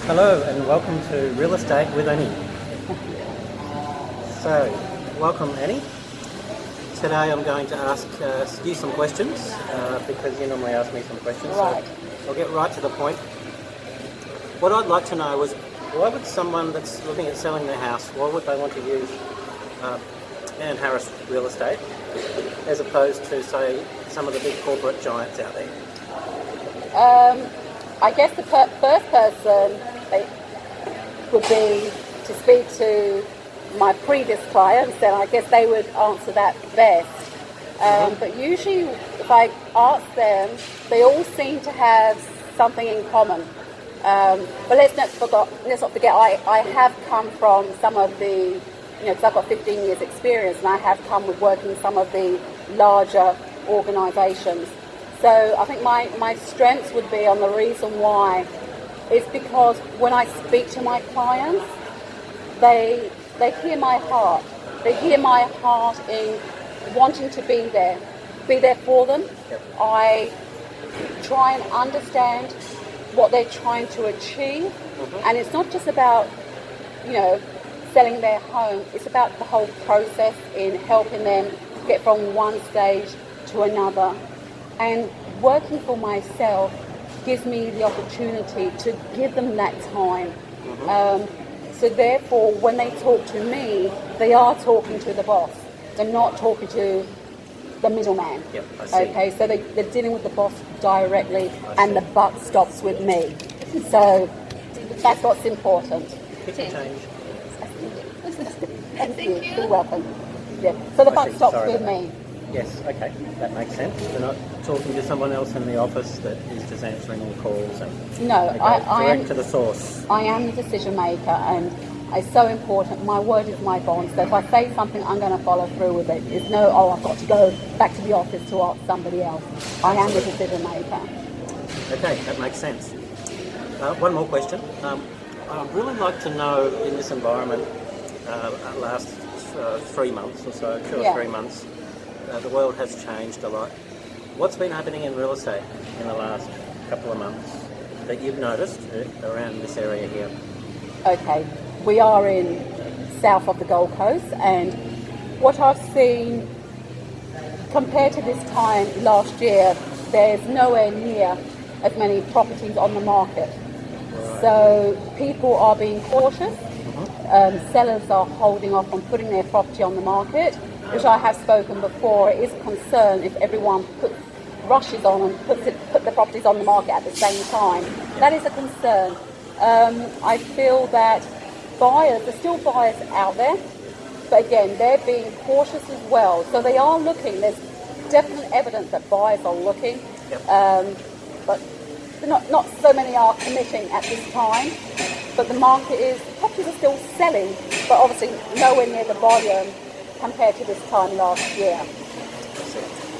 Hello and welcome to Real Estate with Annie. So, welcome Annie. Today I'm going to ask you some questions because you normally ask me some questions. Right. So I'll get right to the point. What I'd like to know is why would someone that's looking at selling their house, why would they want to use Ann Harris Real Estate as opposed to, say, some of the big corporate giants out there? I guess the first person would be to speak to my previous clients, and I guess they would answer that best. But usually, if I ask them, they all seem to have something in common. But let's not forget, I have come from some of the, because I've got 15 years experience, and I have come with working in some of the larger organisations. So I think my strengths would be on the reason why is because when I speak to my clients, they hear my heart. They hear my heart in wanting to be there for them. Yep. I try and understand what they're trying to achieve, and it's not just about selling their home. It's about the whole process in helping them get from one stage to another. And working for myself gives me the opportunity to give them that time. So therefore, when they talk to me, they are talking to the boss. They're not talking to the middleman. Yep, I see. Okay, so they're dealing with the boss directly, and the buck stops with me. So that's what's important. Kitchen change. Thank you. You're welcome. Yeah. So the buck stops Sorry with about me. Yes, okay, that makes sense. They're not talking to someone else in the office that is just answering all calls and No, they go I direct am to the source. I am the decision maker, and it's so important. My word is my bond. So if I say something, I'm going to follow through with it. There's no, I've got to go back to the office to ask somebody else. I am the decision maker. Okay, that makes sense. One more question. I'd really like to know in this environment, last 3 months or so, 2 or 3 months, the world has changed a lot. What's been happening in real estate in the last couple of months that you've noticed around this area here? Okay, we are in south of the Gold Coast, and what I've seen compared to this time last year, there's nowhere near as many properties on the market. Right. So people are being cautious. Sellers are holding off on putting their property on the market, which I have spoken before. It is a concern if everyone rushes on and put the properties on the market at the same time. That is a concern. I feel that there's still buyers out there, but again, they're being cautious as well. So they are looking. There's definite evidence that buyers are looking, but not so many are committing at this time. But the properties are still selling, but obviously nowhere near the volume compared to this time last year.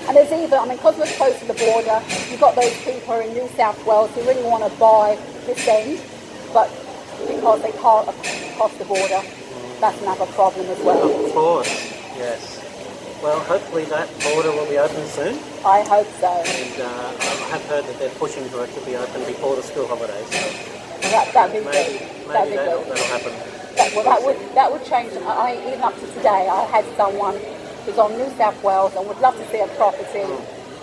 And there's because we're close to the border, you've got those people in New South Wales who really want to buy this end, but because they can't cross the border, that's another problem as well. Of course, yes. Well, hopefully that border will be open soon. I hope so. And I have heard that they're pushing for it to be open before the school holidays. So That'd be maybe good. that'll happen. That would change. Even up to today, I had someone who's on New South Wales and would love to see a property.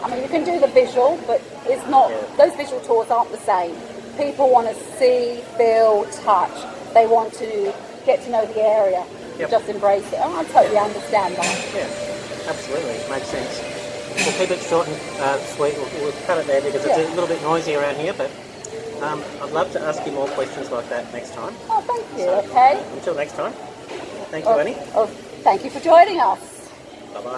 I mean, you can do the visual, but it's not. Those visual tours aren't the same. People want to see, feel, touch. They want to get to know the area. Just embrace it. I totally understand that. Yeah, absolutely. Makes sense. We'll keep it short and sweet. We'll cut it there because it's a little bit noisy around here, but I'd love to ask you more questions like that next time. Oh, thank you. Okay. Until next time. Thank you, Annie. Thank you for joining us. Bye-bye.